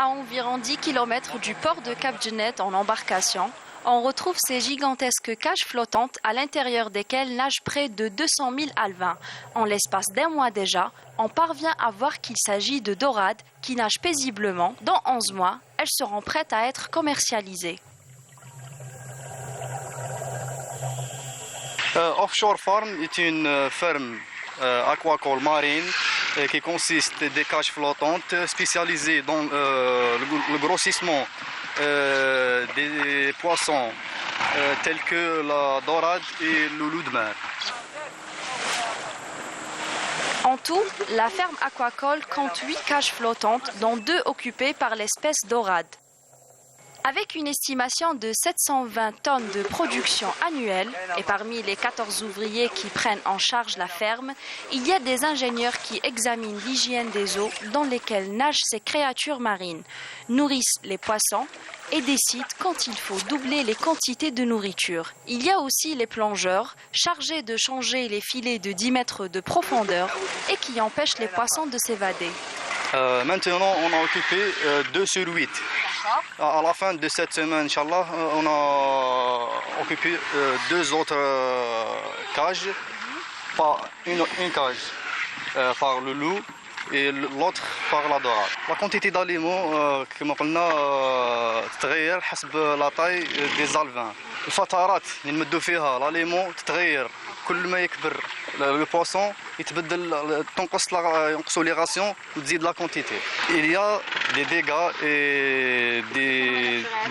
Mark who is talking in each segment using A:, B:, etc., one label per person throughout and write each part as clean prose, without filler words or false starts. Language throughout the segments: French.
A: À environ 10 km du port de Cap Djennet en embarcation, on retrouve ces gigantesques cages flottantes à l'intérieur desquelles nagent près de 200 000 alevins. En l'espace d'un mois déjà, on parvient à voir qu'il s'agit de dorades qui nagent paisiblement. Dans 11 mois, elles seront prêtes à être commercialisées.
B: Offshore Farm est une ferme aquacole marine qui consiste des cages flottantes spécialisées dans le grossissement des poissons tels que la dorade et le loup de mer.
A: En tout, la ferme aquacole compte 8 cages flottantes, dont 2 occupées par l'espèce dorade. Avec une estimation de 720 tonnes de production annuelle, et parmi les 14 ouvriers qui prennent en charge la ferme, il y a des ingénieurs qui examinent l'hygiène des eaux dans lesquelles nagent ces créatures marines, nourrissent les poissons et décident quand il faut doubler les quantités de nourriture. Il y a aussi les plongeurs, chargés de changer les filets de 10 mètres de profondeur et qui empêchent les poissons de s'évader.
B: Maintenant, on a occupé 2 sur 8. À la fin de cette semaine, Inch'Allah, on a occupé 2 autres cages, une cage par le loup et l'autre par la dorade. La quantité d'aliments كما قلنا تتغير حسب la taille des alevins. الفترات اللي نمدوا فيها l'aliment تتغير كل ما يكبر le poisson يتبدل ينقصوا les rations وتزيد la quantité. Il y a des dégâts et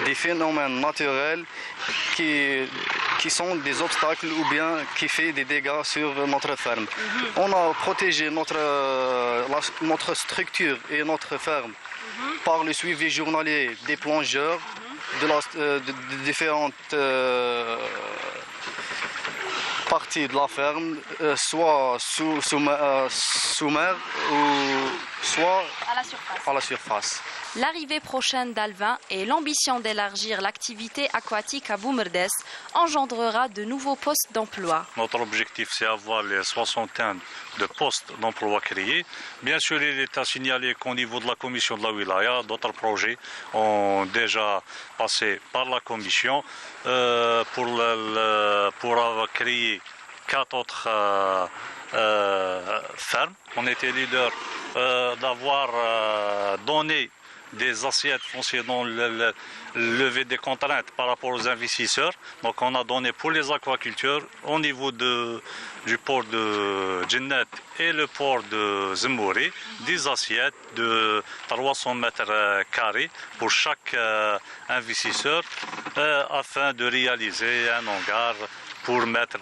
B: des phénomènes naturels qui sont des obstacles ou bien qui font des dégâts sur notre ferme. On a protégé notre structure et notre ferme par le suivi journalier des plongeurs de différentes partie de la ferme, soit sous mer ou soit à la surface.
A: L'arrivée prochaine d'alevins et l'ambition d'élargir l'activité aquatique à Boumerdès engendrera de nouveaux postes d'emploi.
C: Notre objectif, c'est avoir les 61 de postes d'emploi créés. Bien sûr, il est à signaler qu'au niveau de la commission de la Wilaya, d'autres projets ont déjà passé par la commission pour avoir créé 4 autres fermes. On était leader d'avoir donné des assiettes foncières dans le lever des contraintes par rapport aux investisseurs. Donc on a donné pour les aquaculteurs au niveau du port de Djennet et le port de Zemmouri des assiettes de 300 mètres carrés pour chaque investisseur afin de réaliser un hangar pour mettre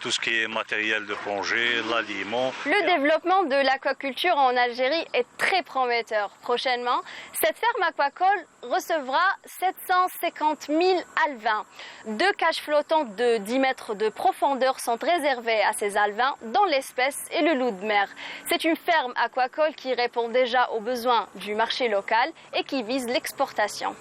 C: tout ce qui est matériel de plongée, l'aliment.
A: Le développement de l'aquaculture en Algérie est très prometteur. Prochainement, cette ferme aquacole recevra 750 000 alevins. 2 cages flottantes de 10 mètres de profondeur sont réservées à ces alevins, dont l'espèce est le loup de mer. C'est une ferme aquacole qui répond déjà aux besoins du marché local et qui vise l'exportation.